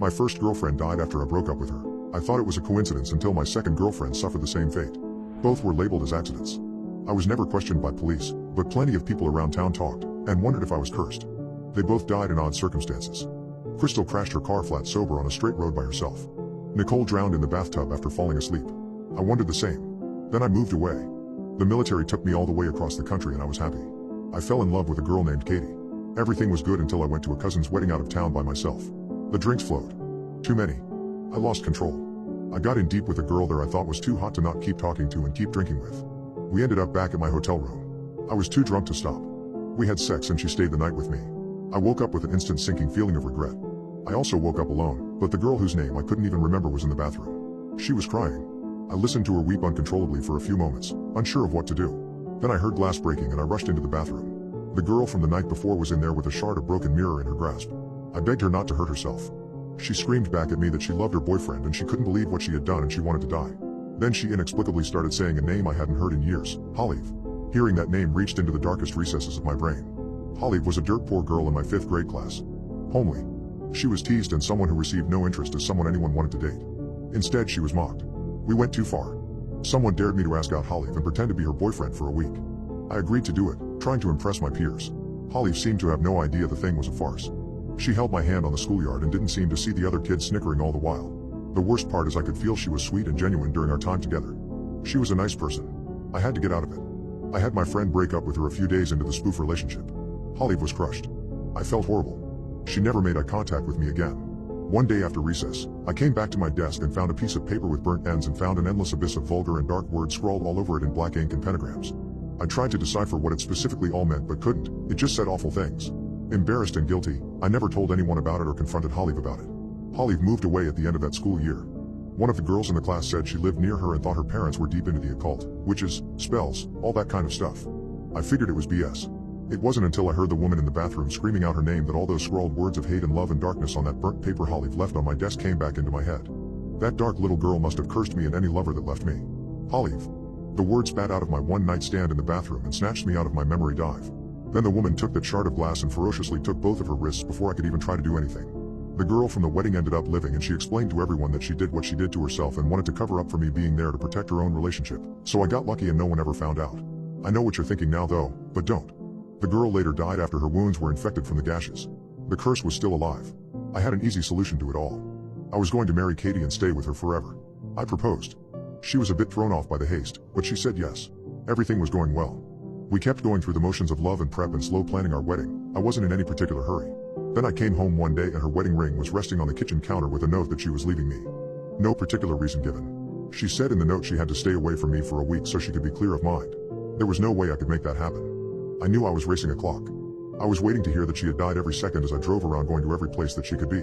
My first girlfriend died after I broke up with her. I thought it was a coincidence until my second girlfriend suffered the same fate. Both were labeled as accidents. I was never questioned by police, but plenty of people around town talked and wondered if I was cursed. They both died in odd circumstances. Crystal crashed her car flat sober on a straight road by herself. Nicole drowned in the bathtub after falling asleep. I wondered the same. Then I moved away. The military took me all the way across the country and I was happy. I fell in love with a girl named Katie. Everything was good until I went to a cousin's wedding out of town by myself. The drinks flowed. Too many. I lost control. I got in deep with a girl there I thought was too hot to not keep talking to and keep drinking with. We ended up back at my hotel room. I was too drunk to stop. We had sex and she stayed the night with me. I woke up with an instant sinking feeling of regret. I also woke up alone, but the girl whose name I couldn't even remember was in the bathroom. She was crying. I listened to her weep uncontrollably for a few moments, unsure of what to do. Then I heard glass breaking and I rushed into the bathroom. The girl from the night before was in there with a shard of broken mirror in her grasp. I begged her not to hurt herself. She screamed back at me that she loved her boyfriend and she couldn't believe what she had done and she wanted to die. Then she inexplicably started saying a name I hadn't heard in years, Olive. Hearing that name reached into the darkest recesses of my brain. Olive was a dirt poor girl in my 5th grade class. Homely. She was teased and someone who received no interest as someone anyone wanted to date. Instead she was mocked. We went too far. Someone dared me to ask out Olive and pretend to be her boyfriend for a week. I agreed to do it, trying to impress my peers. Olive seemed to have no idea the thing was a farce. She held my hand on the schoolyard and didn't seem to see the other kids snickering all the while. The worst part is I could feel she was sweet and genuine during our time together. She was a nice person. I had to get out of it. I had my friend break up with her a few days into the spoof relationship. Olive was crushed. I felt horrible. She never made eye contact with me again. One day after recess, I came back to my desk and found a piece of paper with burnt ends and found an endless abyss of vulgar and dark words scrawled all over it in black ink and pentagrams. I tried to decipher what it specifically all meant but couldn't. It just said awful things. Embarrassed and guilty, I never told anyone about it or confronted Olive about it. Olive moved away at the end of that school year. One of the girls in the class said she lived near her and thought her parents were deep into the occult, witches, spells, all that kind of stuff. I figured it was BS. It wasn't until I heard the woman in the bathroom screaming out her name that all those scrawled words of hate and love and darkness on that burnt paper Olive left on my desk came back into my head. That dark little girl must have cursed me and any lover that left me. Olive. The word spat out of my one-night stand in the bathroom and snatched me out of my memory dive. Then the woman took that shard of glass and ferociously took both of her wrists before I could even try to do anything. The girl from the wedding ended up living and she explained to everyone that she did what she did to herself and wanted to cover up for me being there to protect her own relationship. So I got lucky and no one ever found out. I know what you're thinking now though, but don't. The girl later died after her wounds were infected from the gashes. The curse was still alive. I had an easy solution to it all. I was going to marry Katie and stay with her forever. I proposed. She was a bit thrown off by the haste, but she said yes. Everything was going well. We kept going through the motions of love and prep and slow planning our wedding. I wasn't in any particular hurry. Then I came home one day and her wedding ring was resting on the kitchen counter with a note that she was leaving me. No particular reason given. She said in the note she had to stay away from me for a week so she could be clear of mind. There was no way I could make that happen. I knew I was racing a clock. I was waiting to hear that she had died every second as I drove around going to every place that she could be.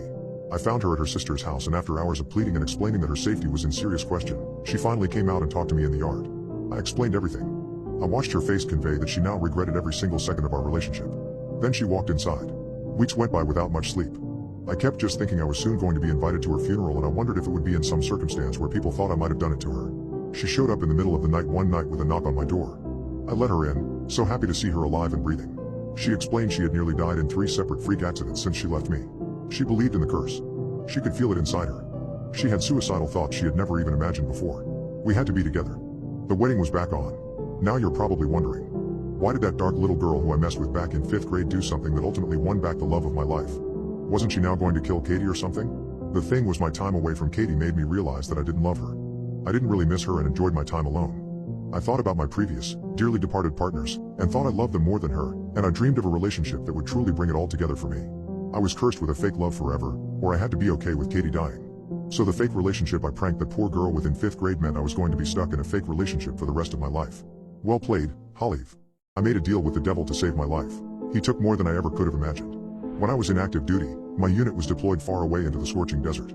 I found her at her sister's house and after hours of pleading and explaining that her safety was in serious question, she finally came out and talked to me in the yard. I explained everything. I watched her face convey that she now regretted every single second of our relationship. Then she walked inside. Weeks went by without much sleep. I kept just thinking I was soon going to be invited to her funeral and I wondered if it would be in some circumstance where people thought I might have done it to her. She showed up in the middle of the night one night with a knock on my door. I let her in, so happy to see her alive and breathing. She explained she had nearly died in 3 separate freak accidents since she left me. She believed in the curse. She could feel it inside her. She had suicidal thoughts she had never even imagined before. We had to be together. The wedding was back on. Now you're probably wondering, why did that dark little girl who I messed with back in 5th grade do something that ultimately won back the love of my life? Wasn't she now going to kill Katie or something? The thing was my time away from Katie made me realize that I didn't love her. I didn't really miss her and enjoyed my time alone. I thought about my previous, dearly departed partners, and thought I loved them more than her, and I dreamed of a relationship that would truly bring it all together for me. I was cursed with a fake love forever, or I had to be okay with Katie dying. So the fake relationship I pranked that poor girl with in 5th grade meant I was going to be stuck in a fake relationship for the rest of my life. Well played, Olive. I made a deal with the devil to save my life. He took more than I ever could have imagined. When I was in active duty, my unit was deployed far away into the scorching desert.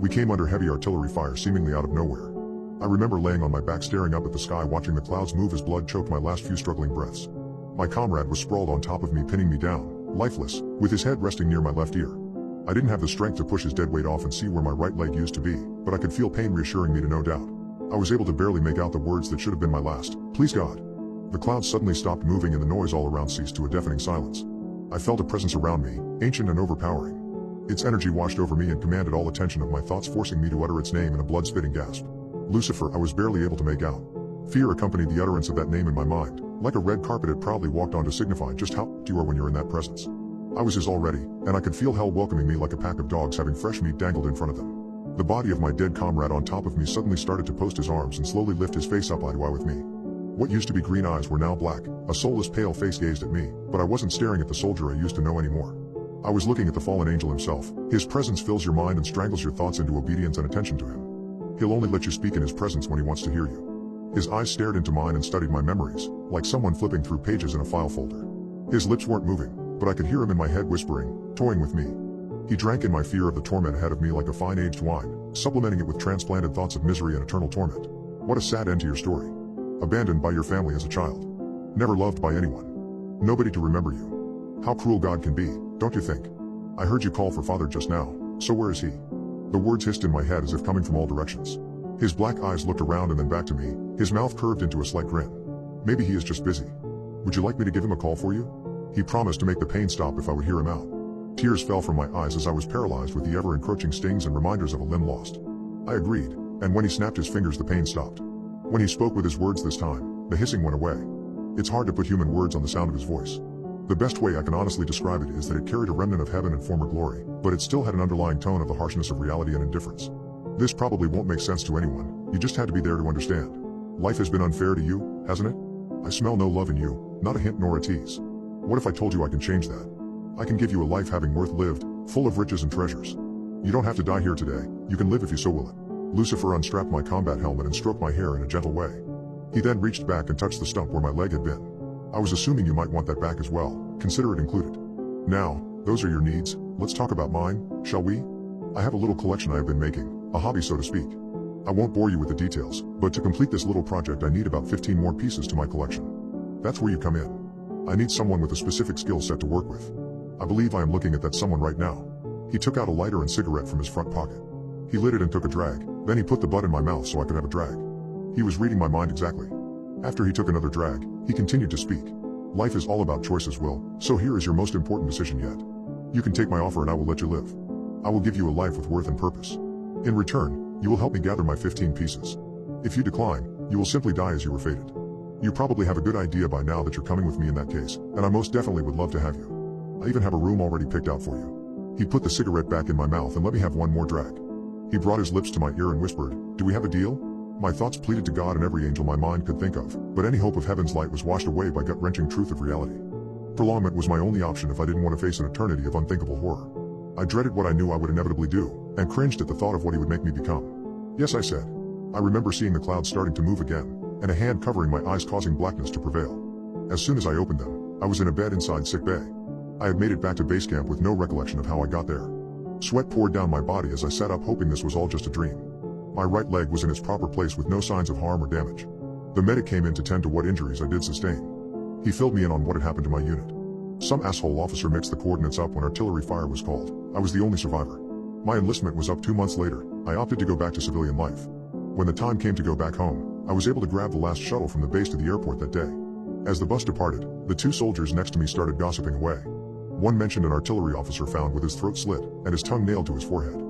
We came under heavy artillery fire seemingly out of nowhere. I remember laying on my back staring up at the sky watching the clouds move as blood choked my last few struggling breaths. My comrade was sprawled on top of me pinning me down, lifeless, with his head resting near my left ear. I didn't have the strength to push his dead weight off and see where my right leg used to be, but I could feel pain reassuring me to no doubt. I was able to barely make out the words that should have been my last, "Please God." The clouds suddenly stopped moving and the noise all around ceased to a deafening silence. I felt a presence around me, ancient and overpowering. Its energy washed over me and commanded all attention of my thoughts, forcing me to utter its name in a blood-spitting gasp. Lucifer, I was barely able to make out. Fear accompanied the utterance of that name in my mind. Like a red carpet it proudly walked on to signify just how you are when you're in that presence. I was his already, and I could feel hell welcoming me like a pack of dogs having fresh meat dangled in front of them. The body of my dead comrade on top of me suddenly started to post his arms and slowly lift his face up eye to eye with me. What used to be green eyes were now black. A soulless pale face gazed at me, but I wasn't staring at the soldier I used to know anymore. I was looking at the fallen angel himself. His presence fills your mind and strangles your thoughts into obedience and attention to him. He'll only let you speak in his presence when he wants to hear you. His eyes stared into mine and studied my memories, like someone flipping through pages in a file folder. His lips weren't moving, but I could hear him in my head whispering, toying with me. He drank in my fear of the torment ahead of me like a fine aged wine, supplementing it with transplanted thoughts of misery and eternal torment. What a sad end to your story. Abandoned by your family as a child. Never loved by anyone. Nobody to remember you. How cruel God can be, don't you think? I heard you call for Father just now, so where is he? The words hissed in my head as if coming from all directions. His black eyes looked around and then back to me, his mouth curved into a slight grin. Maybe he is just busy. Would you like me to give him a call for you? He promised to make the pain stop if I would hear him out. Tears fell from my eyes as I was paralyzed with the ever-encroaching stings and reminders of a limb lost. I agreed, and when he snapped his fingers the pain stopped. When he spoke with his words this time, the hissing went away. It's hard to put human words on the sound of his voice. The best way I can honestly describe it is that it carried a remnant of heaven and former glory, but it still had an underlying tone of the harshness of reality and indifference. This probably won't make sense to anyone, you just had to be there to understand. Life has been unfair to you, hasn't it? I smell no love in you, not a hint nor a tease. What if I told you I can change that? I can give you a life having worth lived, full of riches and treasures. You don't have to die here today, you can live if you so will it. Lucifer unstrapped my combat helmet and stroked my hair in a gentle way. He then reached back and touched the stump where my leg had been. I was assuming you might want that back as well, consider it included. Now, those are your needs, let's talk about mine, shall we? I have a little collection I have been making, a hobby so to speak. I won't bore you with the details, but to complete this little project I need about 15 more pieces to my collection. That's where you come in. I need someone with a specific skill set to work with. I believe I am looking at that someone right now. He took out a lighter and cigarette from his front pocket. He lit it and took a drag, then he put the butt in my mouth so I could have a drag. He was reading my mind exactly. After he took another drag, he continued to speak. Life is all about choices, Will, so here is your most important decision yet. You can take my offer and I will let you live. I will give you a life with worth and purpose. In return, you will help me gather my 15 pieces. If you decline, you will simply die as you were fated. You probably have a good idea by now that you're coming with me in that case, and I most definitely would love to have you. I even have a room already picked out for you. He put the cigarette back in my mouth and let me have one more drag. He brought his lips to my ear and whispered, "Do we have a deal?" My thoughts pleaded to God and every angel my mind could think of, but any hope of heaven's light was washed away by gut-wrenching truth of reality. Prolongment was my only option if I didn't want to face an eternity of unthinkable horror. I dreaded what I knew I would inevitably do, and cringed at the thought of what he would make me become. Yes, I said. I remember seeing the clouds starting to move again, and a hand covering my eyes causing blackness to prevail. As soon as I opened them, I was in a bed inside sick bay. I had made it back to base camp with no recollection of how I got there. Sweat poured down my body as I sat up hoping this was all just a dream. My right leg was in its proper place with no signs of harm or damage. The medic came in to tend to what injuries I did sustain. He filled me in on what had happened to my unit. Some asshole officer mixed the coordinates up when artillery fire was called. I was the only survivor. My enlistment was up 2 months later. I opted to go back to civilian life. When the time came to go back home, I was able to grab the last shuttle from the base to the airport that day. As the bus departed, the 2 soldiers next to me started gossiping away. One mentioned an artillery officer found with his throat slit and his tongue nailed to his forehead.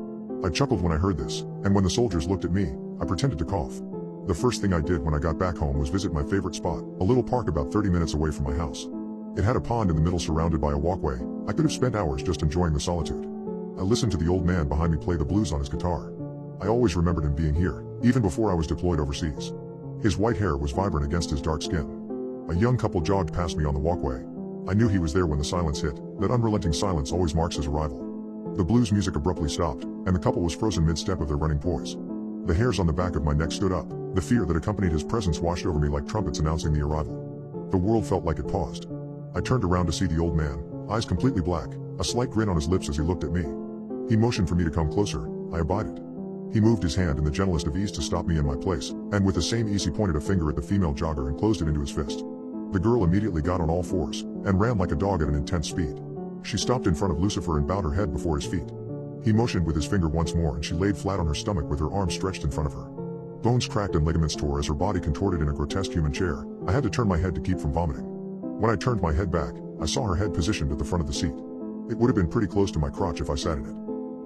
I chuckled when I heard this, and when the soldiers looked at me, I pretended to cough. The first thing I did when I got back home was visit my favorite spot, a little park about 30 minutes away from my house. It had a pond in the middle surrounded by a walkway. I could have spent hours just enjoying the solitude. I listened to the old man behind me play the blues on his guitar. I always remembered him being here, even before I was deployed overseas. His white hair was vibrant against his dark skin. A young couple jogged past me on the walkway. I knew he was there when the silence hit. That unrelenting silence always marks his arrival. The blues music abruptly stopped, and the couple was frozen mid-step of their running poise. The hairs on the back of my neck stood up. The fear that accompanied his presence washed over me like trumpets announcing the arrival. The world felt like it paused. I turned around to see the old man, eyes completely black, a slight grin on his lips as he looked at me. He motioned for me to come closer. I abided. He moved his hand in the gentlest of ease to stop me in my place, and with the same ease he pointed a finger at the female jogger and closed it into his fist. The girl immediately got on all fours, and ran like a dog at an intense speed. She stopped in front of Lucifer and bowed her head before his feet. He motioned with his finger once more and she laid flat on her stomach with her arms stretched in front of her. Bones cracked and ligaments tore as her body contorted in a grotesque human chair. I had to turn my head to keep from vomiting. When I turned my head back, I saw her head positioned at the front of the seat. It would have been pretty close to my crotch if I sat in it.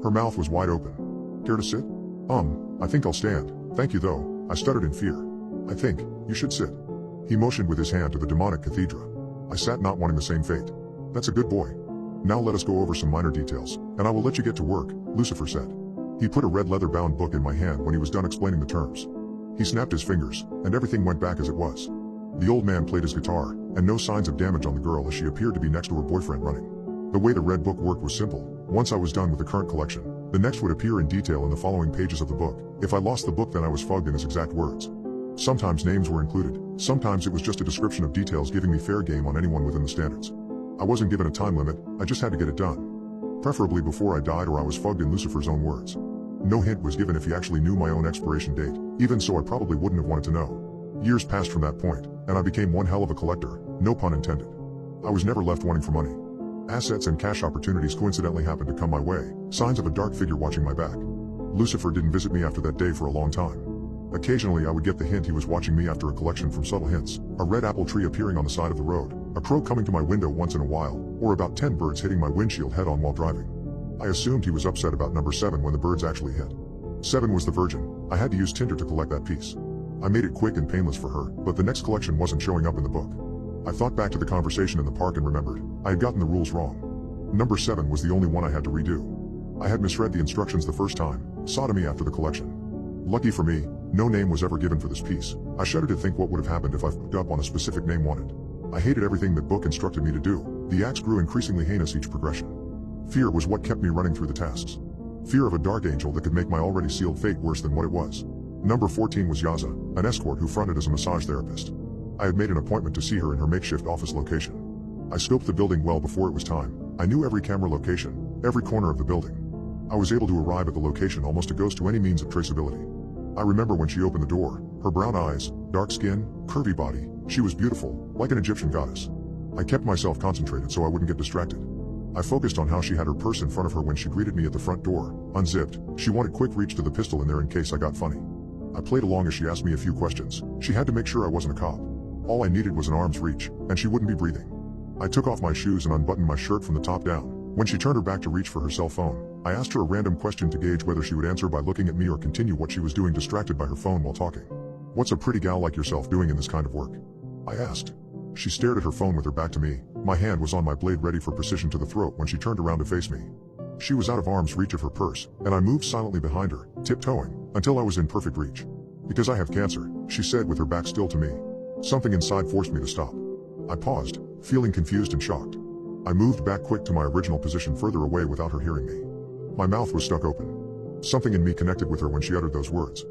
Her mouth was wide open. Care to sit? I think I'll stand. Thank you though, I stuttered in fear. I think, you should sit. He motioned with his hand to the demonic cathedra. I sat, not wanting the same fate. That's a good boy. Now let us go over some minor details, and I will let you get to work, Lucifer said. He put a red leather-bound book in my hand when he was done explaining the terms. He snapped his fingers, and everything went back as it was. The old man played his guitar, and no signs of damage on the girl as she appeared to be next to her boyfriend running. The way the red book worked was simple. Once I was done with the current collection, the next would appear in detail in the following pages of the book. If I lost the book, then I was fogged in his exact words. Sometimes names were included, sometimes it was just a description of details giving me fair game on anyone within the standards. I wasn't given a time limit, I just had to get it done. Preferably before I died, or I was fogged in Lucifer's own words. No hint was given if he actually knew my own expiration date. Even so, I probably wouldn't have wanted to know. Years passed from that point, and I became one hell of a collector, no pun intended. I was never left wanting for money. Assets and cash opportunities coincidentally happened to come my way, signs of a dark figure watching my back. Lucifer didn't visit me after that day for a long time. Occasionally I would get the hint he was watching me after a collection from subtle hints, a red apple tree appearing on the side of the road, a crow coming to my window once in a while, or about 10 birds hitting my windshield head-on while driving. I assumed he was upset about number 7 when the birds actually hit. 7 was the Virgin. I had to use Tinder to collect that piece. I made it quick and painless for her, but the next collection wasn't showing up in the book. I thought back to the conversation in the park and remembered, I had gotten the rules wrong. Number 7 was the only one I had to redo. I had misread the instructions the first time, sodomy after the collection. Lucky for me, no name was ever given for this piece. I shudder to think what would have happened if I fucked up on a specific name wanted. I hated everything that book instructed me to do. The acts grew increasingly heinous each progression. Fear was what kept me running through the tasks. Fear of a dark angel that could make my already sealed fate worse than what it was. Number 14 was Yaza, an escort who fronted as a massage therapist. I had made an appointment to see her in her makeshift office location. I scoped the building well before it was time. I knew every camera location, every corner of the building. I was able to arrive at the location almost a ghost to any means of traceability. I remember when she opened the door, her brown eyes, dark skin, curvy body, she was beautiful, like an Egyptian goddess. I kept myself concentrated so I wouldn't get distracted. I focused on how she had her purse in front of her when she greeted me at the front door, unzipped. She wanted quick reach to the pistol in there in case I got funny. I played along as she asked me a few questions. She had to make sure I wasn't a cop. All I needed was an arm's reach, and she wouldn't be breathing. I took off my shoes and unbuttoned my shirt from the top down. When she turned her back to reach for her cell phone, I asked her a random question to gauge whether she would answer by looking at me or continue what she was doing distracted by her phone while talking. "What's a pretty gal like yourself doing in this kind of work?" I asked. She stared at her phone with her back to me. My hand was on my blade ready for precision to the throat when she turned around to face me. She was out of arm's reach of her purse, and I moved silently behind her, tiptoeing, until I was in perfect reach. "Because I have cancer," she said with her back still to me. Something inside forced me to stop. I paused, feeling confused and shocked. I moved back quick to my original position further away without her hearing me. My mouth was stuck open. Something in me connected with her when she uttered those words.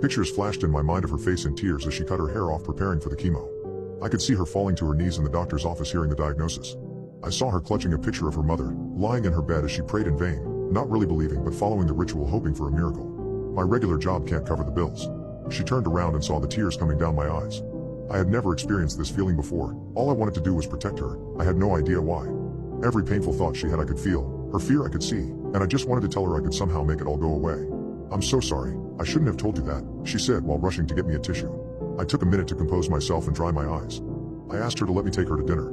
Pictures flashed in my mind of her face in tears as she cut her hair off preparing for the chemo. I could see her falling to her knees in the doctor's office hearing the diagnosis. I saw her clutching a picture of her mother, lying in her bed as she prayed in vain, not really believing but following the ritual hoping for a miracle. My regular job can't cover the bills. She turned around and saw the tears coming down my eyes. I had never experienced this feeling before. All I wanted to do was protect her. I had no idea why. Every painful thought she had I could feel, her fear I could see, and I just wanted to tell her I could somehow make it all go away. "I'm so sorry, I shouldn't have told you that," she said while rushing to get me a tissue. I took a minute to compose myself and dry my eyes. I asked her to let me take her to dinner.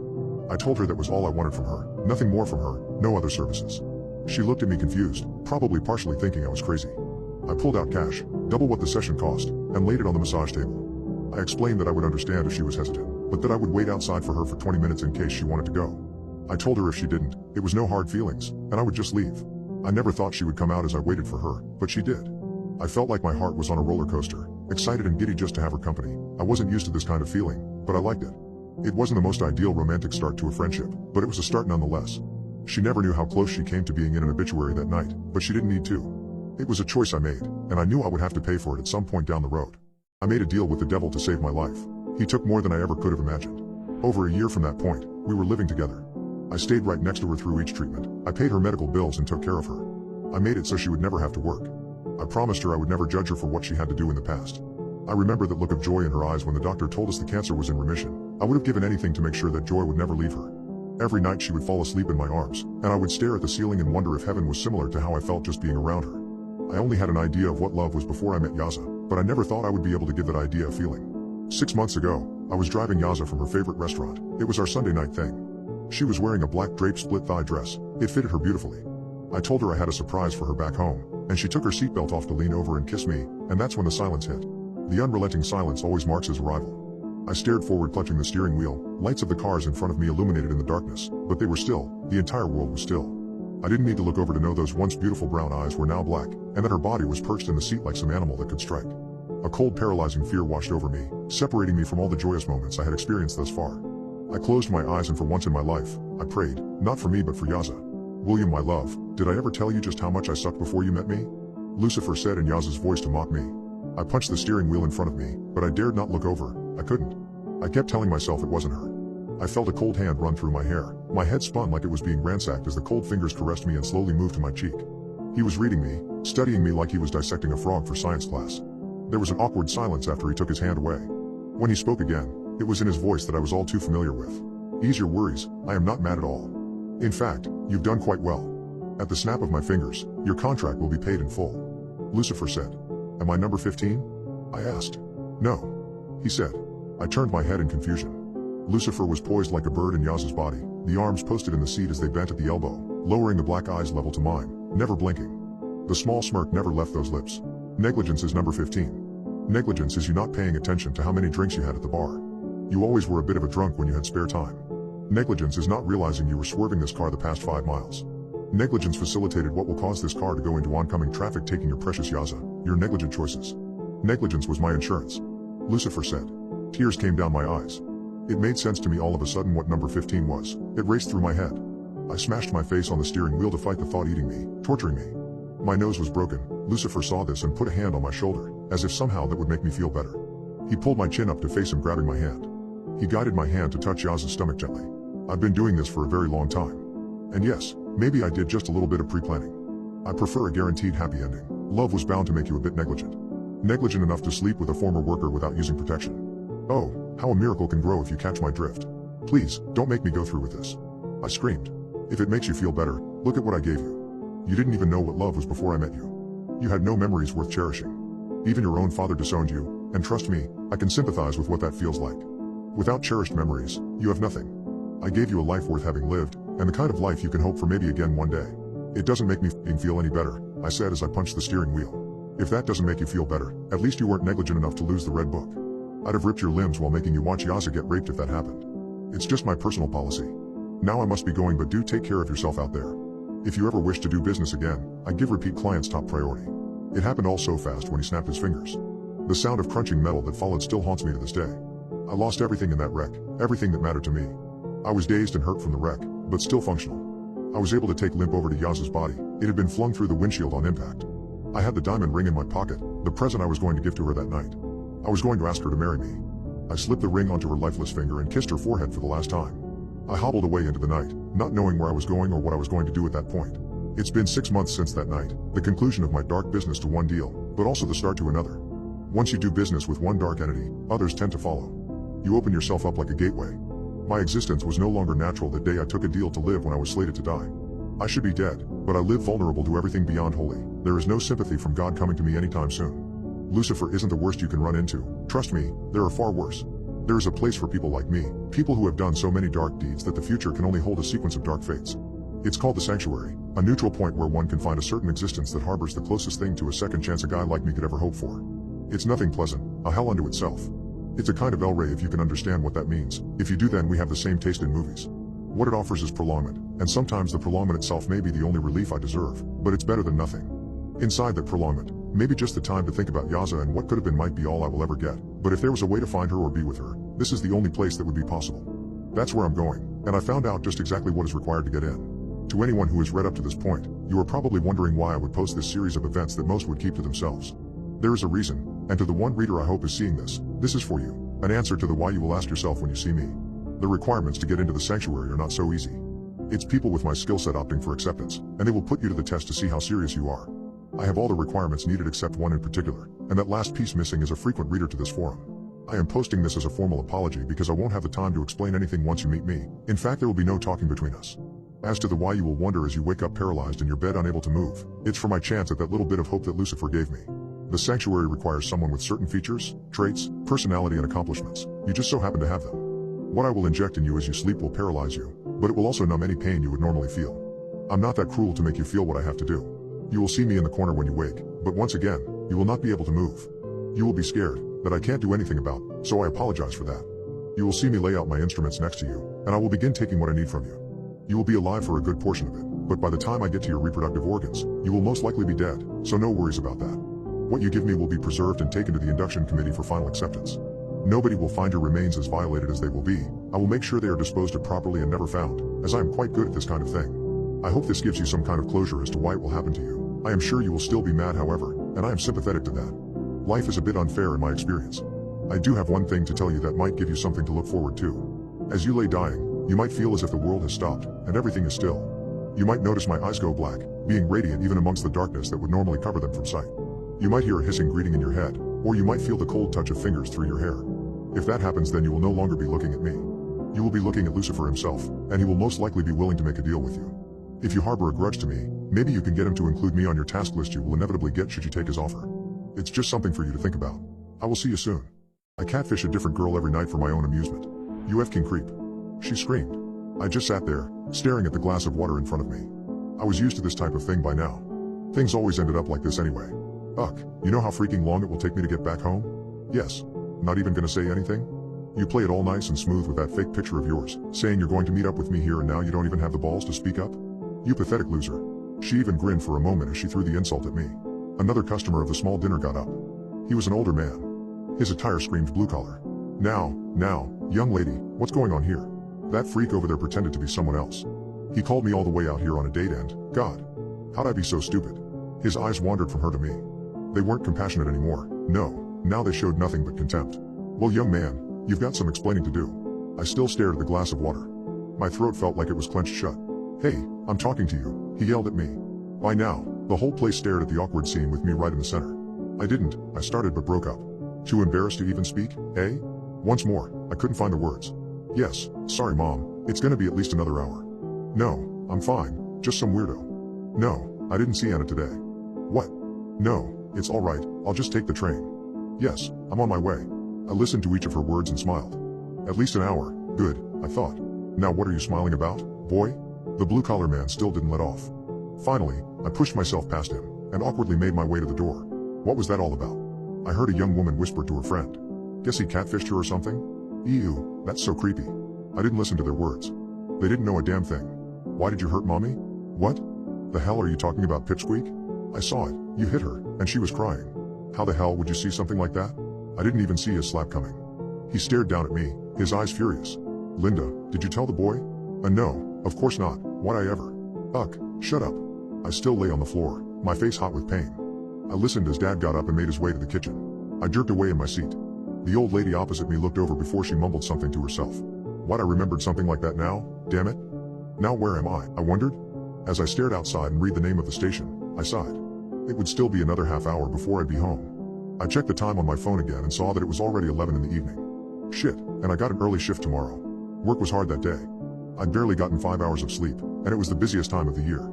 I told her that was all I wanted from her, nothing more from her, no other services. She looked at me confused, probably partially thinking I was crazy. I pulled out cash, double what the session cost, and laid it on the massage table. I explained that I would understand if she was hesitant, but that I would wait outside for her for 20 minutes in case she wanted to go. I told her if she didn't, it was no hard feelings, and I would just leave. I never thought she would come out as I waited for her, but she did. I felt like my heart was on a roller coaster, excited and giddy just to have her company. I wasn't used to this kind of feeling, but I liked it. It wasn't the most ideal romantic start to a friendship, but it was a start nonetheless. She never knew how close she came to being in an obituary that night, but she didn't need to. It was a choice I made, and I knew I would have to pay for it at some point down the road. I made a deal with the devil to save my life. He took more than I ever could have imagined. Over a year from that point, we were living together. I stayed right next to her through each treatment. I paid her medical bills and took care of her. I made it so she would never have to work. I promised her I would never judge her for what she had to do in the past. I remember that look of joy in her eyes when the doctor told us the cancer was in remission. I would have given anything to make sure that joy would never leave her. Every night she would fall asleep in my arms, and I would stare at the ceiling and wonder if heaven was similar to how I felt just being around her. I only had an idea of what love was before I met Yaza, but I never thought I would be able to give that idea a feeling. 6 months ago, I was driving Yaza from her favorite restaurant. It was our Sunday night thing. She was wearing a black draped split-thigh dress. It fitted her beautifully. I told her I had a surprise for her back home, and she took her seatbelt off to lean over and kiss me, and that's when the silence hit. The unrelenting silence always marks his arrival. I stared forward, clutching the steering wheel. Lights of the cars in front of me illuminated in the darkness, but they were still. The entire world was still. I didn't need to look over to know those once beautiful brown eyes were now black, and that her body was perched in the seat like some animal that could strike. A cold, paralyzing fear washed over me, separating me from all the joyous moments I had experienced thus far. I closed my eyes, and for once in my life, I prayed, not for me but for Yaza. "William, my love, did I ever tell you just how much I sucked before you met me?" Lucifer said in Yaza's voice to mock me. I punched the steering wheel in front of me, but I dared not look over. I couldn't. I kept telling myself it wasn't her. I felt a cold hand run through my hair. My head spun like it was being ransacked as the cold fingers caressed me and slowly moved to my cheek. He was reading me, studying me like he was dissecting a frog for science class. There was an awkward silence after he took his hand away. When he spoke again, it was in his voice that I was all too familiar with. "Ease your worries, I am not mad at all. In fact, you've done quite well. At the snap of my fingers, your contract will be paid in full." Lucifer said. "Am I number 15? I asked. "No," he said. I turned my head in confusion. Lucifer was poised like a bird in Yaza's body, the arms posted in the seat as they bent at the elbow, lowering the black eyes level to mine, never blinking. The small smirk never left those lips. "Negligence is number 15. Negligence is you not paying attention to how many drinks you had at the bar. You always were a bit of a drunk when you had spare time. Negligence is not realizing you were swerving this car the past 5 miles. Negligence facilitated what will cause this car to go into oncoming traffic, taking your precious Yaza, your negligent choices. Negligence was my insurance," Lucifer said. Tears came down my eyes. It made sense to me all of a sudden what number 15 was. It raced through my head. I smashed my face on the steering wheel to fight the thought eating me, torturing me. My nose was broken. Lucifer saw this and put a hand on my shoulder, as if somehow that would make me feel better. He pulled my chin up to face him, grabbing my hand. He guided my hand to touch Yaza's stomach gently. I've been doing this for a very long time. And yes, maybe I did just a little bit of pre-planning. I prefer a guaranteed happy ending. Love was bound to make you a bit negligent. Negligent enough to sleep with a former worker without using protection. Oh, how a miracle can grow if you catch my drift. Please, don't make me go through with this. I screamed. If it makes you feel better, look at what I gave you. You didn't even know what love was before I met you. You had no memories worth cherishing. Even your own father disowned you, and trust me, I can sympathize with what that feels like. Without cherished memories, you have nothing. I gave you a life worth having lived, and the kind of life you can hope for maybe again one day. It doesn't make me feel any better, I said as I punched the steering wheel. If that doesn't make you feel better, at least you weren't negligent enough to lose the red book. I'd have ripped your limbs while making you watch Yaza get raped if that happened. It's just my personal policy. Now I must be going, but do take care of yourself out there. If you ever wish to do business again, I give repeat clients top priority." It happened all so fast when he snapped his fingers. The sound of crunching metal that followed still haunts me to this day. I lost everything in that wreck, everything that mattered to me. I was dazed and hurt from the wreck, but still functional. I was able to take limp over to Yaza's body. It had been flung through the windshield on impact. I had the diamond ring in my pocket, the present I was going to give to her that night. I was going to ask her to marry me. I slipped the ring onto her lifeless finger and kissed her forehead for the last time. I hobbled away into the night, not knowing where I was going or what I was going to do at that point. It's been 6 months since that night, the conclusion of my dark business to one deal, but also the start to another. Once you do business with one dark entity, others tend to follow. You open yourself up like a gateway. My existence was no longer natural the day I took a deal to live when I was slated to die. I should be dead, but I live vulnerable to everything beyond holy. There is no sympathy from God coming to me anytime soon. Lucifer isn't the worst you can run into. Trust me, there are far worse. There is a place for people like me, people who have done so many dark deeds that the future can only hold a sequence of dark fates. It's called the sanctuary, a neutral point where one can find a certain existence that harbors the closest thing to a second chance a guy like me could ever hope for. It's nothing pleasant, a hell unto itself. It's a kind of El-Ray if you can understand what that means. If you do, then we have the same taste in movies. What it offers is prolongment, and sometimes the prolongment itself may be the only relief I deserve, but it's better than nothing. Inside that prolongment, maybe just the time to think about Yaza and what could have been might be all I will ever get, but if there was a way to find her or be with her, this is the only place that would be possible. That's where I'm going, and I found out just exactly what is required to get in. To anyone who has read up to this point, you are probably wondering why I would post this series of events that most would keep to themselves. There is a reason, and to the one reader I hope is seeing this is for you, an answer to the why you will ask yourself when you see me. The requirements to get into the sanctuary are not so easy. It's people with my skill set opting for acceptance, and they will put you to the test to see how serious you are. I have all the requirements needed except one in particular, and that last piece missing is a frequent reader to this forum. I am posting this as a formal apology because I won't have the time to explain anything once you meet me. In fact, there will be no talking between us. As to the why, you will wonder as you wake up paralyzed in your bed unable to move. It's for my chance at that little bit of hope that Lucifer gave me. The sanctuary requires someone with certain features, traits, personality and accomplishments. You just so happen to have them. What I will inject in you as you sleep will paralyze you, but it will also numb any pain you would normally feel. I'm not that cruel to make you feel what I have to do. You will see me in the corner when you wake, but once again, you will not be able to move. You will be scared, that I can't do anything about, so I apologize for that. You will see me lay out my instruments next to you, and I will begin taking what I need from you. You will be alive for a good portion of it, but by the time I get to your reproductive organs, you will most likely be dead, so no worries about that. What you give me will be preserved and taken to the induction committee for final acceptance. Nobody will find your remains as violated as they will be. I will make sure they are disposed of properly and never found, as I am quite good at this kind of thing. I hope this gives you some kind of closure as to why it will happen to you. I am sure you will still be mad however, and I am sympathetic to that. Life is a bit unfair in my experience. I do have one thing to tell you that might give you something to look forward to. As you lay dying, you might feel as if the world has stopped, and everything is still. You might notice my eyes go black, being radiant even amongst the darkness that would normally cover them from sight. You might hear a hissing greeting in your head, or you might feel the cold touch of fingers through your hair. If that happens, then you will no longer be looking at me. You will be looking at Lucifer himself, and he will most likely be willing to make a deal with you. If you harbor a grudge to me, maybe you can get him to include me on your task list you will inevitably get should you take his offer. It's just something for you to think about. I will see you soon. I catfish a different girl every night for my own amusement. You f-king creep. She screamed. I just sat there, staring at the glass of water in front of me. I was used to this type of thing by now. Things always ended up like this anyway. Ugh, you know how freaking long it will take me to get back home? Yes. Not even gonna say anything? You play it all nice and smooth with that fake picture of yours, saying you're going to meet up with me here and now you don't even have the balls to speak up? You pathetic loser. She even grinned for a moment as she threw the insult at me. Another customer of the small dinner got up. He was an older man. His attire screamed blue collar. Now, young lady, what's going on here? That freak over there pretended to be someone else. He called me all the way out here on a date and, God, how'd I be so stupid? His eyes wandered from her to me. They weren't compassionate anymore, no. Now they showed nothing but contempt. Well, young man, you've got some explaining to do. I still stared at the glass of water. My throat felt like it was clenched shut. Hey, I'm talking to you, he yelled at me. By now, the whole place stared at the awkward scene with me right in the center. I started but broke up. Too embarrassed to even speak, eh? Once more, I couldn't find the words. Yes, sorry mom, it's gonna be at least another hour. No, I'm fine, just some weirdo. No, I didn't see Anna today. What? No, it's alright, I'll just take the train. Yes, I'm on my way. I listened to each of her words and smiled. At least an hour, good, I thought. Now what are you smiling about, boy? The blue-collar man still didn't let off. Finally, I pushed myself past him, and awkwardly made my way to the door. What was that all about? I heard a young woman whisper to her friend. Guess he catfished her or something? Ew, that's so creepy. I didn't listen to their words. They didn't know a damn thing. Why did you hurt mommy? What? The hell are you talking about, pipsqueak? I saw it, you hit her, and she was crying. How the hell would you see something like that? I didn't even see his slap coming. He stared down at me, his eyes furious. Linda, did you tell the boy? No, of course not, why'd I ever? Ugh, shut up. I still lay on the floor, my face hot with pain. I listened as Dad got up and made his way to the kitchen. I jerked away in my seat. The old lady opposite me looked over before she mumbled something to herself. Why'd I remembered something like that now, damn it? Now where am I wondered? As I stared outside and read the name of the station, I sighed. It would still be another half hour before I'd be home. I checked the time on my phone again and saw that it was already 11 in the evening. Shit, and I got an early shift tomorrow. Work was hard that day. I'd barely gotten 5 hours of sleep, and it was the busiest time of the year.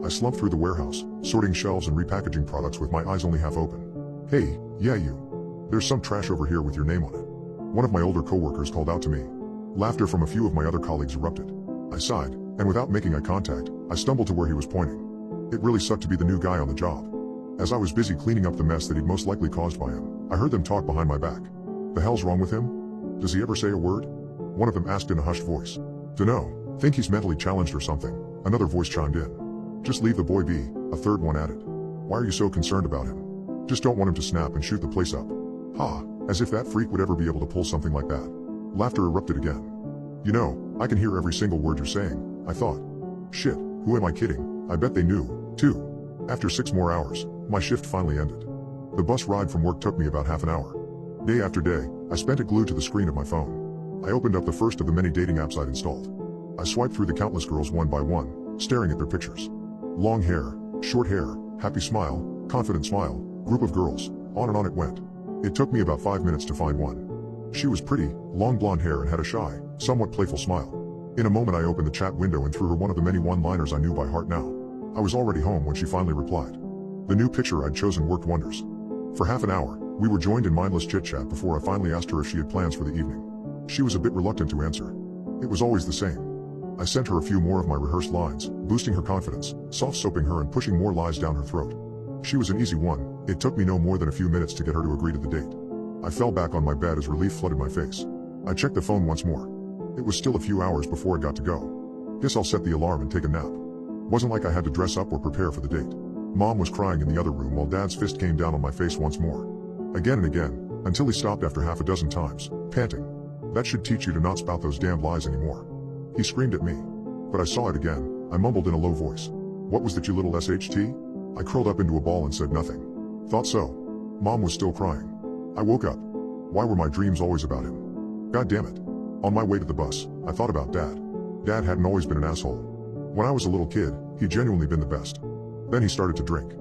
I slumped through the warehouse, sorting shelves and repackaging products with my eyes only half open. Hey, yeah you. There's some trash over here with your name on it. One of my older coworkers called out to me. Laughter from a few of my other colleagues erupted. I sighed, and without making eye contact, I stumbled to where he was pointing. It really sucked to be the new guy on the job. As I was busy cleaning up the mess that he'd most likely caused by him, I heard them talk behind my back. The hell's wrong with him? Does he ever say a word? One of them asked in a hushed voice. Dunno, think he's mentally challenged or something, another voice chimed in. Just leave the boy be, a third one added. Why are you so concerned about him? Just don't want him to snap and shoot the place up. Ha, as if that freak would ever be able to pull something like that. Laughter erupted again. You know, I can hear every single word you're saying, I thought. Shit, who am I kidding? I bet they knew, too. After 6 more hours, my shift finally ended. The bus ride from work took me about half an hour. Day after day, I spent it glued to the screen of my phone. I opened up the first of the many dating apps I'd installed. I swiped through the countless girls one by one, staring at their pictures. Long hair, short hair, happy smile, confident smile, group of girls, on it went. It took me about 5 minutes to find one. She was pretty, long blonde hair and had a shy, somewhat playful smile. In a moment I opened the chat window and threw her one of the many one-liners I knew by heart now. I was already home when she finally replied. The new picture I'd chosen worked wonders. For half an hour, we were joined in mindless chit-chat before I finally asked her if she had plans for the evening. She was a bit reluctant to answer. It was always the same. I sent her a few more of my rehearsed lines, boosting her confidence, soft-soaping her and pushing more lies down her throat. She was an easy one. It took me no more than a few minutes to get her to agree to the date. I fell back on my bed as relief flooded my face. I checked the phone once more. It was still a few hours before it got to go. Guess I'll set the alarm and take a nap. Wasn't like I had to dress up or prepare for the date. Mom was crying in the other room while Dad's fist came down on my face once more. Again and again, until he stopped after half a dozen times, panting. That should teach you to not spout those damned lies anymore. He screamed at me. But I saw it again. I mumbled in a low voice. What was that, you little SHT? I curled up into a ball and said nothing. Thought so. Mom was still crying. I woke up. Why were my dreams always about him? God damn it. On my way to the bus, I thought about Dad. Dad hadn't always been an asshole. When I was a little kid, he'd genuinely been the best. Then he started to drink.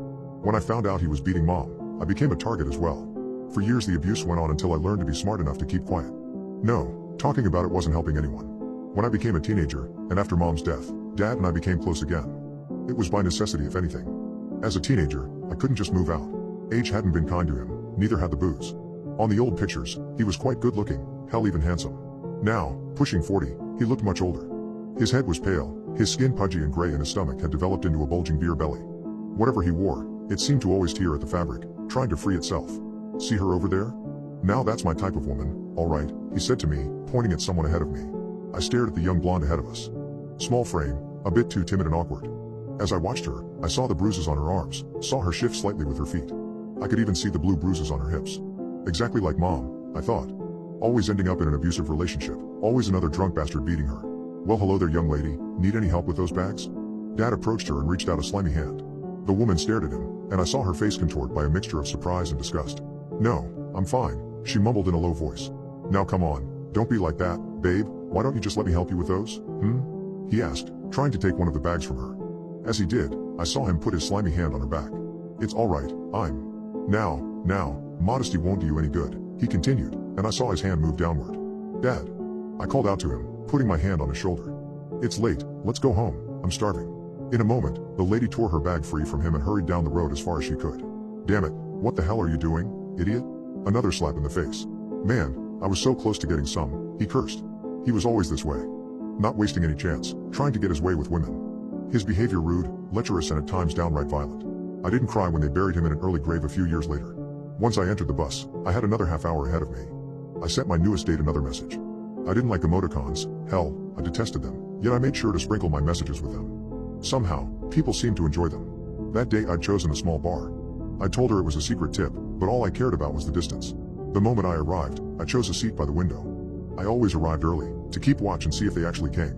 When I found out he was beating Mom, I became a target as well. For years the abuse went on until I learned to be smart enough to keep quiet. No, talking about it wasn't helping anyone. When I became a teenager, and after Mom's death, Dad and I became close again. It was by necessity, if anything. As a teenager, I couldn't just move out. Age hadn't been kind to him, neither had the booze. On the old pictures, he was quite good looking, hell even handsome. Now, pushing 40, he looked much older. His head was pale, his skin pudgy and gray and his stomach had developed into a bulging beer belly. Whatever he wore, it seemed to always tear at the fabric, trying to free itself. See her over there? Now that's my type of woman, all right, he said to me, pointing at someone ahead of me. I stared at the young blonde ahead of us. Small frame, a bit too timid and awkward. As I watched her, I saw the bruises on her arms, saw her shift slightly with her feet. I could even see the blue bruises on her hips. Exactly like Mom, I thought. Always ending up in an abusive relationship, always another drunk bastard beating her. Well, hello there, young lady, need any help with those bags? Dad approached her and reached out a slimy hand. The woman stared at him, and I saw her face contort by a mixture of surprise and disgust. No, I'm fine, she mumbled in a low voice. Now come on, don't be like that, babe, why don't you just let me help you with those, He asked, trying to take one of the bags from her. As he did, I saw him put his slimy hand on her back. It's alright, Now, modesty won't do you any good, he continued, and I saw his hand move downward. Dad. I called out to him, putting my hand on his shoulder. It's late, let's go home, I'm starving. In a moment, the lady tore her bag free from him and hurried down the road as far as she could. Damn it, what the hell are you doing, idiot? Another slap in the face. Man, I was so close to getting some, he cursed. He was always this way. Not wasting any chance, trying to get his way with women. His behavior rude, lecherous and at times downright violent. I didn't cry when they buried him in an early grave a few years later. Once I entered the bus, I had another half hour ahead of me. I sent my newest date another message. I didn't like emoticons, hell, I detested them, yet I made sure to sprinkle my messages with them. Somehow, people seemed to enjoy them. That day I'd chosen a small bar. I told her it was a secret tip, but all I cared about was the distance. The moment I arrived, I chose a seat by the window. I always arrived early, to keep watch and see if they actually came.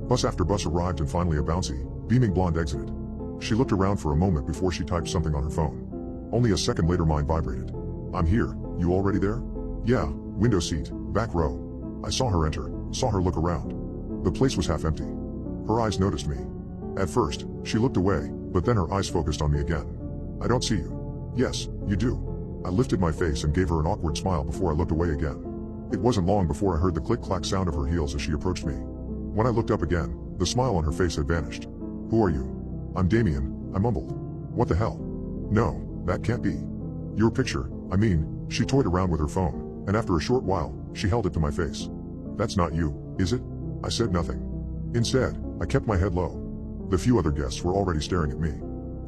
Bus after bus arrived and finally a bouncy, beaming blonde exited. She looked around for a moment before she typed something on her phone. Only a second later mine vibrated. I'm here, you already there? Yeah, window seat, back row. I saw her enter, saw her look around. The place was half empty. Her eyes noticed me. At first, she looked away, but then her eyes focused on me again. I don't see you. Yes, you do. I lifted my face and gave her an awkward smile before I looked away again. It wasn't long before I heard the click-clack sound of her heels as she approached me. When I looked up again, the smile on her face had vanished. Who are you? I'm Damien, I mumbled. What the hell? No, that can't be. Your picture, she toyed around with her phone, and after a short while, she held it to my face. That's not you, is it? I said nothing. Instead, I kept my head low. The few other guests were already staring at me.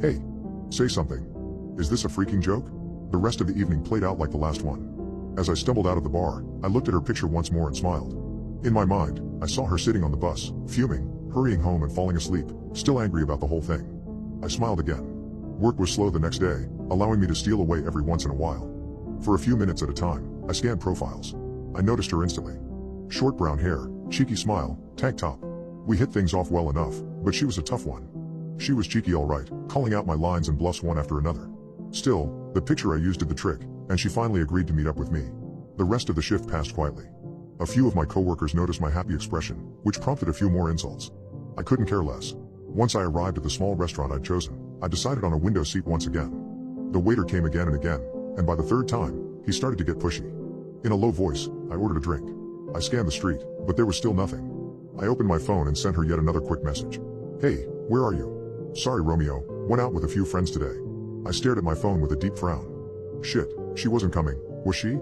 Hey, say something. Is this a freaking joke? The rest of the evening played out like the last one. As I stumbled out of the bar, I looked at her picture once more and smiled. In my mind, I saw her sitting on the bus, fuming, hurrying home and falling asleep, still angry about the whole thing. I smiled again. Work was slow the next day, allowing me to steal away every once in a while. For a few minutes at a time, I scanned profiles. I noticed her instantly. Short brown hair, cheeky smile, tank top. We hit things off well enough, but she was a tough one. She was cheeky alright, calling out my lines and bluffs one after another. Still, the picture I used did the trick, and she finally agreed to meet up with me. The rest of the shift passed quietly. A few of my coworkers noticed my happy expression, which prompted a few more insults. I couldn't care less. Once I arrived at the small restaurant I'd chosen, I decided on a window seat once again. The waiter came again and again, and by the third time, he started to get pushy. In a low voice, I ordered a drink. I scanned the street, but there was still nothing. I opened my phone and sent her yet another quick message. Hey, where are you? Sorry Romeo, went out with a few friends today. I stared at my phone with a deep frown. Shit, she wasn't coming, was she?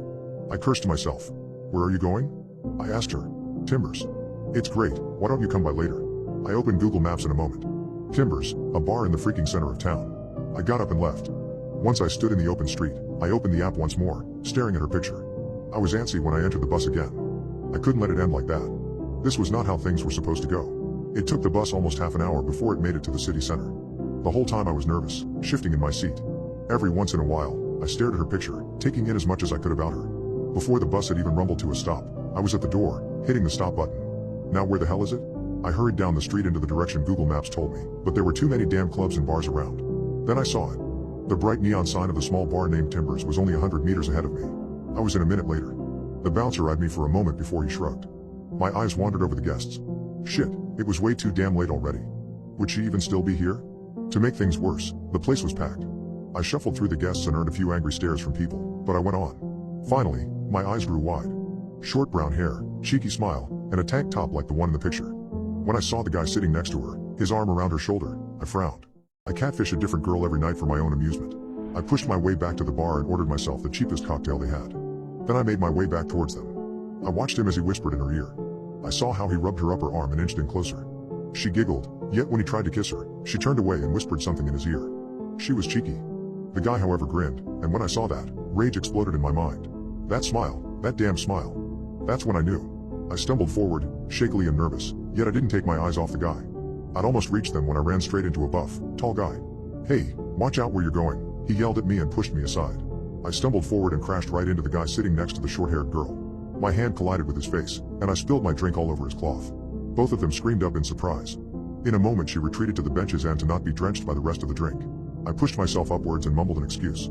I cursed to myself. Where are you going? I asked her. Timbers. It's great, why don't you come by later? I opened Google Maps in a moment. Timbers, a bar in the freaking center of town. I got up and left. Once I stood in the open street, I opened the app once more, staring at her picture. I was antsy when I entered the bus again. I couldn't let it end like that. This was not how things were supposed to go. It took the bus almost half an hour before it made it to the city center. The whole time I was nervous, shifting in my seat. Every once in a while, I stared at her picture, taking in as much as I could about her. Before the bus had even rumbled to a stop, I was at the door, hitting the stop button. Now where the hell is it? I hurried down the street into the direction Google Maps told me, but there were too many damn clubs and bars around. Then I saw it. The bright neon sign of the small bar named Timbers was only 100 meters ahead of me. I was in a minute later. The bouncer eyed me for a moment before he shrugged. My eyes wandered over the guests. Shit, it was way too damn late already. Would she even still be here? To make things worse, the place was packed. I shuffled through the guests and earned a few angry stares from people, but I went on. Finally, my eyes grew wide. Short brown hair, cheeky smile, and a tank top like the one in the picture. When I saw the guy sitting next to her, his arm around her shoulder, I frowned. I catfish a different girl every night for my own amusement. I pushed my way back to the bar and ordered myself the cheapest cocktail they had. Then I made my way back towards them. I watched him as he whispered in her ear. I saw how he rubbed her upper arm and inched in closer. She giggled, yet when he tried to kiss her, she turned away and whispered something in his ear. She was cheeky. The guy however grinned, and when I saw that, rage exploded in my mind. That smile, that damn smile. That's when I knew. I stumbled forward, shakily and nervous, yet I didn't take my eyes off the guy. I'd almost reached them when I ran straight into a buff, tall guy. Hey, watch out where you're going, he yelled at me and pushed me aside. I stumbled forward and crashed right into the guy sitting next to the short-haired girl. My hand collided with his face, and I spilled my drink all over his cloth. Both of them screamed up in surprise. In a moment she retreated to the benches and to not be drenched by the rest of the drink. I pushed myself upwards and mumbled an excuse.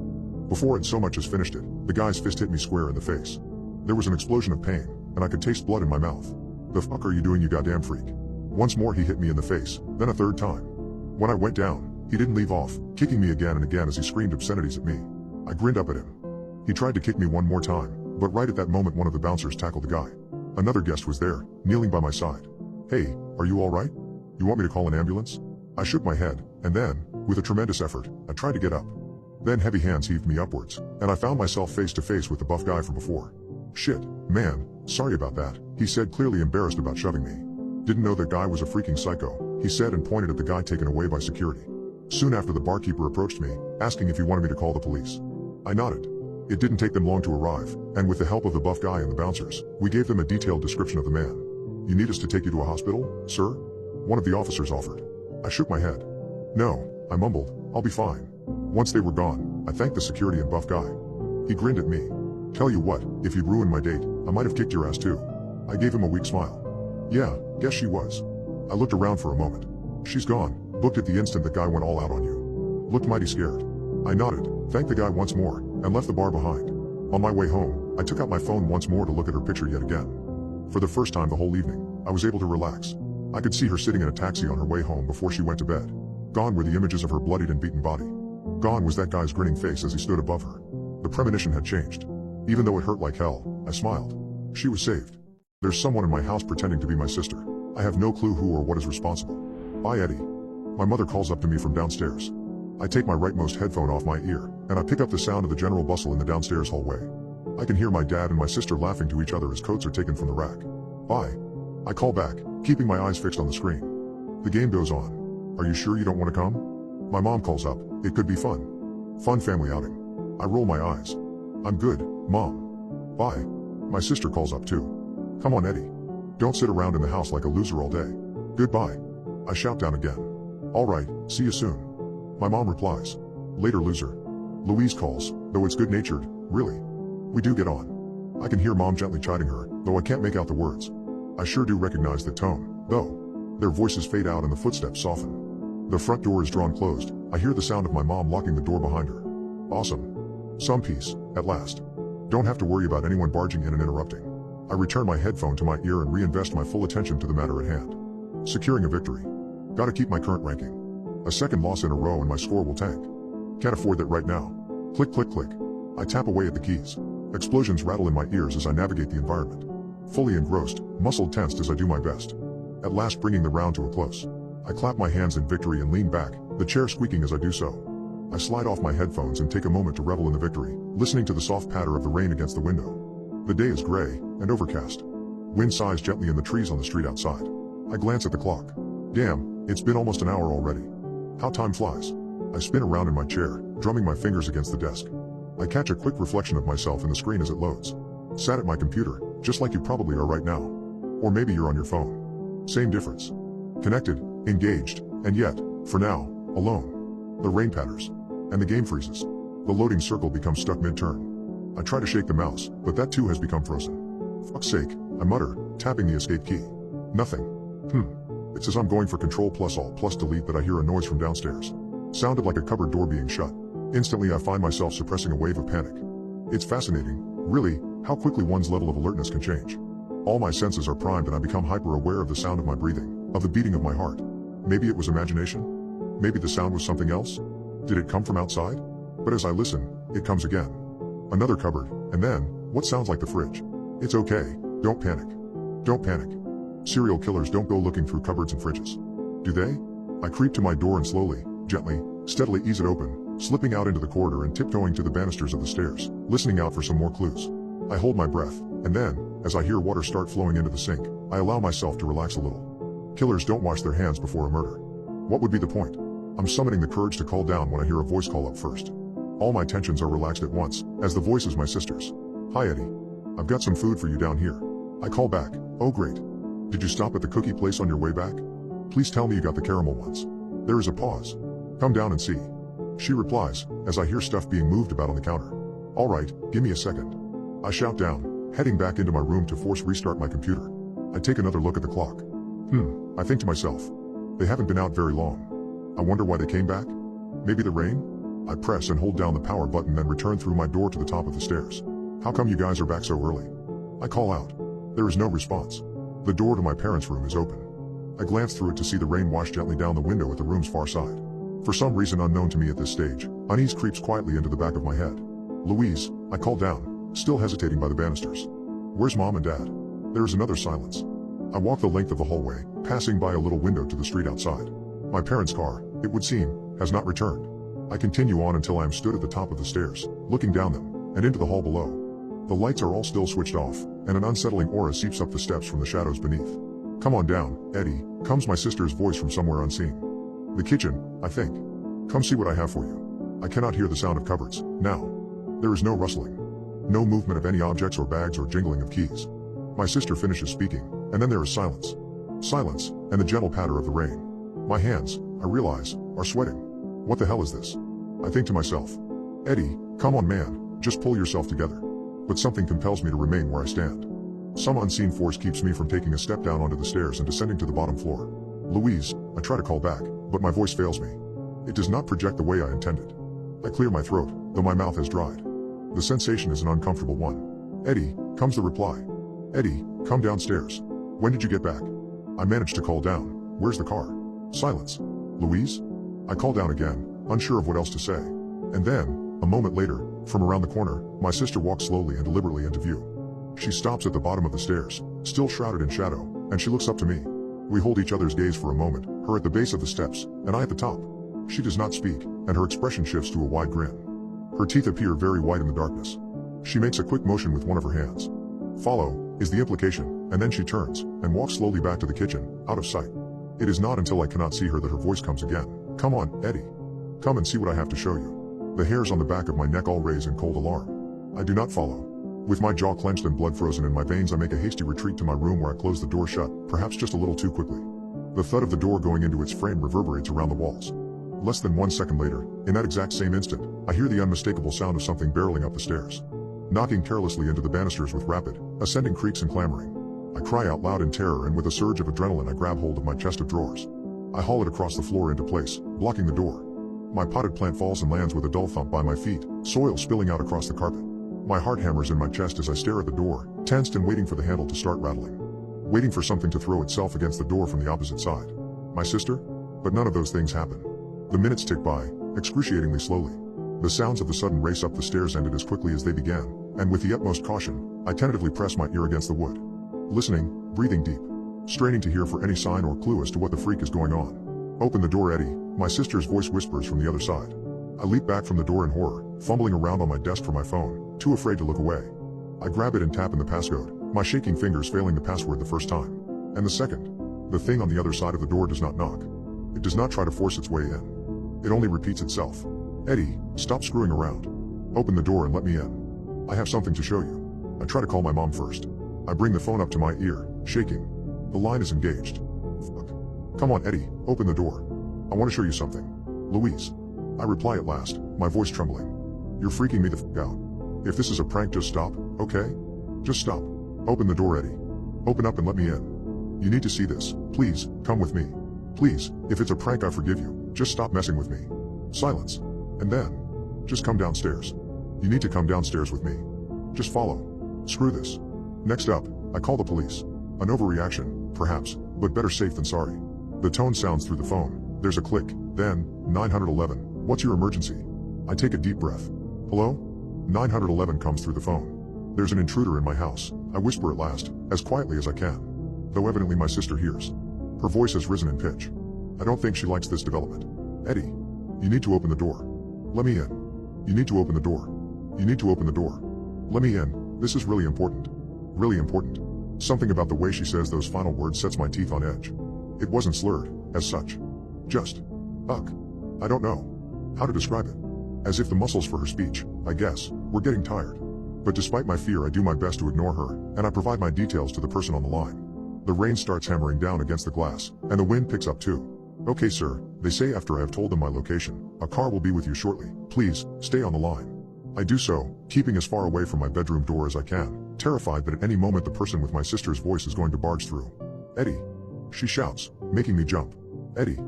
Before it so much as finished it, the guy's fist hit me square in the face. There was an explosion of pain, and I could taste blood in my mouth. The fuck are you doing, you goddamn freak? Once more he hit me in the face, then a third time. When I went down, he didn't leave off, kicking me again and again as he screamed obscenities at me. I grinned up at him. He tried to kick me one more time, but right at that moment one of the bouncers tackled the guy. Another guest was there, kneeling by my side. Hey, are you alright? You want me to call an ambulance? I shook my head, and then, with a tremendous effort, I tried to get up. Then heavy hands heaved me upwards, and I found myself face to face with the buff guy from before. Shit, man, sorry about that, he said, clearly embarrassed about shoving me. Didn't know that guy was a freaking psycho, he said, and pointed at the guy taken away by security. Soon after the barkeeper approached me, asking if he wanted me to call the police. I nodded. It didn't take them long to arrive, and with the help of the buff guy and the bouncers, we gave them a detailed description of the man. You need us to take you to a hospital, sir? One of the officers offered. I shook my head. No, I mumbled, I'll be fine. Once they were gone, I thanked the security and buff guy. He grinned at me. Tell you what, if you'd ruined my date, I might have kicked your ass too. I gave him a weak smile. Yeah, guess she was. I looked around for a moment. She's gone, booked at the instant the guy went all out on you. Looked mighty scared. I nodded, thanked the guy once more, and left the bar behind. On my way home, I took out my phone once more to look at her picture yet again. For the first time the whole evening, I was able to relax. I could see her sitting in a taxi on her way home before she went to bed. Gone were the images of her bloodied and beaten body. Gone was that guy's grinning face as he stood above her. The premonition had changed. Even though it hurt like hell, I smiled. She was saved. There's someone in my house pretending to be my sister. I have no clue who or what is responsible. Bye, Eddie. My mother calls up to me from downstairs. I take my rightmost headphone off my ear, and I pick up the sound of the general bustle in the downstairs hallway. I can hear my dad and my sister laughing to each other as coats are taken from the rack. Bye. I call back, keeping my eyes fixed on the screen. The game goes on. Are you sure you don't want to come? My mom calls up. It could be fun. Fun family outing. I roll my eyes. I'm good, Mom. Bye. My sister calls up too. Come on, Eddie. Don't sit around in the house like a loser all day. Goodbye. I shout down again. All right, see you soon. My mom replies. Later, loser. Louise calls, though it's good-natured, really. We do get on. I can hear Mom gently chiding her, though I can't make out the words. I sure do recognize that tone, though. Their voices fade out and the footsteps soften. The front door is drawn closed. I hear the sound of my mom locking the door behind her. Awesome. Some peace, at last. Don't have to worry about anyone barging in and interrupting. I return my headphone to my ear and reinvest my full attention to the matter at hand. Securing a victory. Gotta keep my current ranking. A second loss in a row and my score will tank. Can't afford that right now. Click, click, click. I tap away at the keys. Explosions rattle in my ears as I navigate the environment. Fully engrossed, muscle tensed as I do my best. At last bringing the round to a close. I clap my hands in victory and lean back, the chair squeaking as I do so. I slide off my headphones and take a moment to revel in the victory, listening to the soft patter of the rain against the window. The day is gray and overcast. Wind sighs gently in the trees on the street outside. I glance at the clock. Damn, it's been almost an hour already. How time flies. I spin around in my chair, drumming my fingers against the desk. I catch a quick reflection of myself in the screen as it loads. Sat at my computer, just like you probably are right now. Or maybe you're on your phone. Same difference. Connected, engaged, and yet, for now, alone. The rain patters. And the game freezes. The loading circle becomes stuck mid-turn. I try to shake the mouse, but that too has become frozen. Fuck's sake, I mutter, tapping the escape key. Nothing. It says I'm going for Control+Alt+Delete that I hear a noise from downstairs. Sounded like a cupboard door being shut. Instantly I find myself suppressing a wave of panic. It's fascinating, really, how quickly one's level of alertness can change. All my senses are primed and I become hyper-aware of the sound of my breathing, of the beating of my heart. Maybe it was imagination? Maybe the sound was something else? Did it come from outside? But as I listen, it comes again. Another cupboard, and then, what sounds like the fridge. It's okay, don't panic. Don't panic. Serial killers don't go looking through cupboards and fridges. Do they? I creep to my door and slowly, gently, steadily ease it open, slipping out into the corridor and tiptoeing to the banisters of the stairs, listening out for some more clues. I hold my breath, and then, as I hear water start flowing into the sink, I allow myself to relax a little. Killers don't wash their hands before a murder. What would be the point? I'm summoning the courage to call down when I hear a voice call up first. All my tensions are relaxed at once, as the voice is my sister's. Hi Eddie. I've got some food for you down here. I call back, oh great. Did you stop at the cookie place on your way back? Please tell me you got the caramel ones. There is a pause. Come down and see. She replies, as I hear stuff being moved about on the counter. Alright, give me a second. I shout down, heading back into my room to force restart my computer. I take another look at the clock. I think to myself. They haven't been out very long. I wonder why they came back? Maybe the rain? I press and hold down the power button then return through my door to the top of the stairs. How come you guys are back so early? I call out. There is no response. The door to my parents' room is open. I glance through it to see the rain wash gently down the window at the room's far side. For some reason unknown to me at this stage, unease creeps quietly into the back of my head. Louise, I call down, still hesitating by the banisters. Where's Mom and Dad? There is another silence. I walk the length of the hallway, passing by a little window to the street outside. My parents' car, it would seem, has not returned. I continue on until I am stood at the top of the stairs, looking down them, and into the hall below. The lights are all still switched off, and an unsettling aura seeps up the steps from the shadows beneath. Come on down, Eddie, comes my sister's voice from somewhere unseen. The kitchen, I think. Come see what I have for you. I cannot hear the sound of cupboards, now. There is no rustling. No movement of any objects or bags or jingling of keys. My sister finishes speaking, and then there is silence. Silence, and the gentle patter of the rain. My hands, I realize, are sweating. What the hell is this? I think to myself. Eddie, come on man, just pull yourself together. But something compels me to remain where I stand. Some unseen force keeps me from taking a step down onto the stairs and descending to the bottom floor. Louise, I try to call back, but my voice fails me. It does not project the way I intended. I clear my throat, though my mouth has dried. The sensation is an uncomfortable one. Eddie, comes the reply. Eddie, come downstairs. When did you get back? I manage to call down. Where's the car? Silence. Louise? I call down again, unsure of what else to say. And then, a moment later, from around the corner, my sister walks slowly and deliberately into view. She stops at the bottom of the stairs, still shrouded in shadow, and she looks up to me. We hold each other's gaze for a moment, her at the base of the steps, and I at the top. She does not speak, and her expression shifts to a wide grin. Her teeth appear very white in the darkness. She makes a quick motion with one of her hands. Follow, is the implication, and then she turns, and walks slowly back to the kitchen, out of sight. It is not until I cannot see her that her voice comes again. Come on, Eddie. Come and see what I have to show you. The hairs on the back of my neck all raise in cold alarm. I do not follow. With my jaw clenched and blood frozen in my veins, I make a hasty retreat to my room where I close the door shut, perhaps just a little too quickly. The thud of the door going into its frame reverberates around the walls. Less than 1 second later, in that exact same instant, I hear the unmistakable sound of something barreling up the stairs. Knocking carelessly into the banisters with rapid, ascending creaks and clamoring. I cry out loud in terror, and with a surge of adrenaline I grab hold of my chest of drawers. I haul it across the floor into place, blocking the door. My potted plant falls and lands with a dull thump by my feet, soil spilling out across the carpet. My heart hammers in my chest as I stare at the door, tensed and waiting for the handle to start rattling. Waiting for something to throw itself against the door from the opposite side. My sister? But none of those things happen. The minutes tick by, excruciatingly slowly. The sounds of the sudden race up the stairs ended as quickly as they began, and with the utmost caution, I tentatively press my ear against the wood. Listening, breathing deep. Straining to hear for any sign or clue as to what the freak is going on. Open the door, Eddie, my sister's voice whispers from the other side. I leap back from the door in horror, fumbling around on my desk for my phone, too afraid to look away. I grab it and tap in the passcode, my shaking fingers failing the password the first time. And the second. The thing on the other side of the door does not knock. It does not try to force its way in. It only repeats itself. Eddie, stop screwing around. Open the door and let me in. I have something to show you. I try to call my mom first. I bring the phone up to my ear, shaking. The line is engaged. Fuck. Come on, Eddie, open the door. I want to show you something. Louise. I reply at last, my voice trembling. You're freaking me the fuck out. If this is a prank, just stop, okay? Just stop. Open the door, Eddie. Open up and let me in. You need to see this. Please, come with me. Please, if it's a prank, I forgive you. Just stop messing with me. Silence. And then, just come downstairs. You need to come downstairs with me. Just follow. Screw this. Next up, I call the police. An overreaction, perhaps, but better safe than sorry. The tone sounds through the phone. There's a click. Then, 911. What's your emergency? I take a deep breath. Hello? 911 comes through the phone. There's an intruder in my house. I whisper at last, as quietly as I can. Though evidently my sister hears. Her voice has risen in pitch. I don't think she likes this development. Eddie, you need to open the door. Let me in. You need to open the door. You need to open the door. Let me in. This is really important. Really important. Something about the way she says those final words sets my teeth on edge. It wasn't slurred, as such. Just, ugh. I don't know how to describe it. As if the muscles for her speech, I guess, were getting tired. But despite my fear, I do my best to ignore her, and I provide my details to the person on the line. The rain starts hammering down against the glass, and the wind picks up too. Okay, sir, they say after I have told them my location. A car will be with you shortly. Please, stay on the line. I do so, keeping as far away from my bedroom door as I can, terrified that at any moment the person with my sister's voice is going to barge through. Eddie. She shouts, making me jump. Eddie.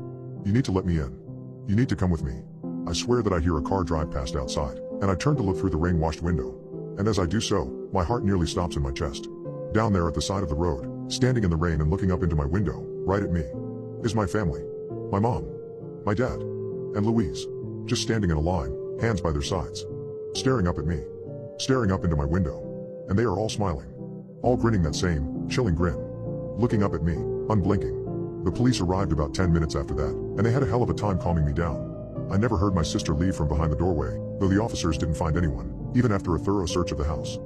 You need to let me in. You need to come with me. I swear that I hear a car drive past outside, and I turn to look through the rain-washed window. And as I do so, my heart nearly stops in my chest. Down there at the side of the road, standing in the rain and looking up into my window, right at me, is my family. My mom, my dad, and Louise, just standing in a line, hands by their sides, staring up at me, staring up into my window. And they are all smiling, all grinning that same, chilling grin, looking up at me, unblinking. The police arrived about 10 minutes after that, and they had a hell of a time calming me down. I never heard my sister leave from behind the doorway, though the officers didn't find anyone, even after a thorough search of the house.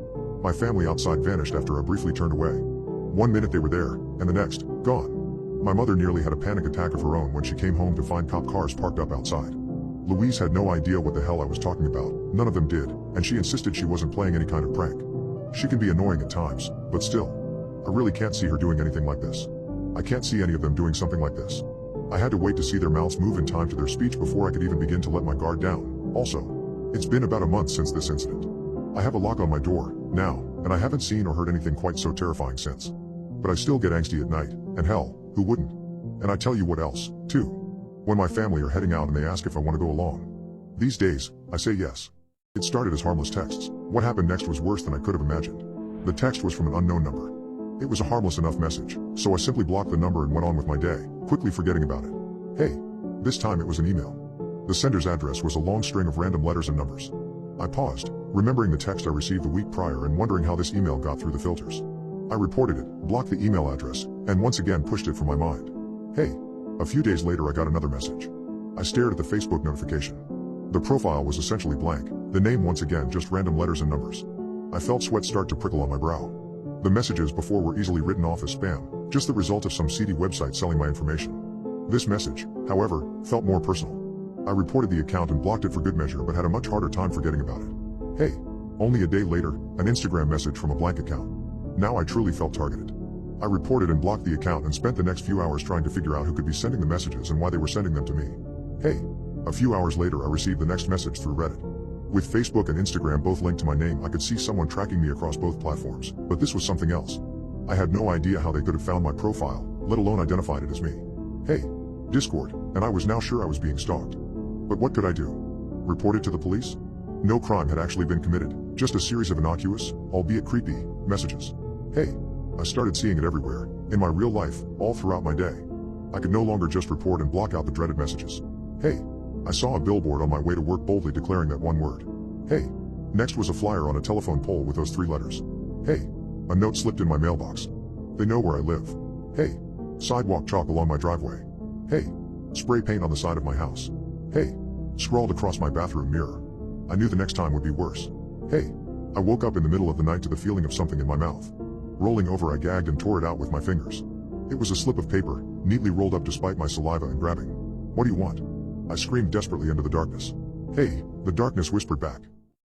My family outside vanished after I briefly turned away. 1 minute they were there, and the next, gone. My mother nearly had a panic attack of her own when she came home to find cop cars parked up outside. Louise had no idea what the hell I was talking about, none of them did, and she insisted she wasn't playing any kind of prank. She can be annoying at times, but still, I really can't see her doing anything like this. I can't see any of them doing something like this. I had to wait to see their mouths move in time to their speech before I could even begin to let my guard down. Also, it's been about a month since this incident. I have a lock on my door, now, and I haven't seen or heard anything quite so terrifying since. But I still get angsty at night, and hell, who wouldn't? And I tell you what else, too. When my family are heading out and they ask if I want to go along. These days, I say yes. It started as harmless texts. What happened next was worse than I could have imagined. The text was from an unknown number. It was a harmless enough message, so I simply blocked the number and went on with my day, quickly forgetting about it. Hey, this time it was an email. The sender's address was a long string of random letters and numbers. I paused, remembering the text I received the week prior and wondering how this email got through the filters. I reported it, blocked the email address, and once again pushed it from my mind. Hey. A few days later I got another message. I stared at the Facebook notification. The profile was essentially blank, the name once again just random letters and numbers. I felt sweat start to prickle on my brow. The messages before were easily written off as spam, just the result of some seedy website selling my information. This message, however, felt more personal. I reported the account and blocked it for good measure but had a much harder time forgetting about it. Hey, only a day later, an Instagram message from a blank account. Now I truly felt targeted. I reported and blocked the account and spent the next few hours trying to figure out who could be sending the messages and why they were sending them to me. Hey. A few hours later I received the next message through Reddit. With Facebook and Instagram both linked to my name, I could see someone tracking me across both platforms, but this was something else. I had no idea how they could have found my profile, let alone identified it as me. Hey. Discord, and I was now sure I was being stalked. But what could I do? Report it to the police? No crime had actually been committed, just a series of innocuous, albeit creepy, messages. Hey. I started seeing it everywhere, in my real life, all throughout my day. I could no longer just report and block out the dreaded messages. Hey. I saw a billboard on my way to work boldly declaring that one word. Hey. Next was a flyer on a telephone pole with those 3 letters. Hey. A note slipped in my mailbox. They know where I live. Hey. Sidewalk chalk along my driveway. Hey. Spray paint on the side of my house. Hey. Scrawled across my bathroom mirror. I knew the next time would be worse. Hey. I woke up in the middle of the night to the feeling of something in my mouth. Rolling over I gagged and tore it out with my fingers. It was a slip of paper, neatly rolled up despite my saliva and grabbing. "What do you want?" I screamed desperately into the darkness. "Hey," the darkness whispered back.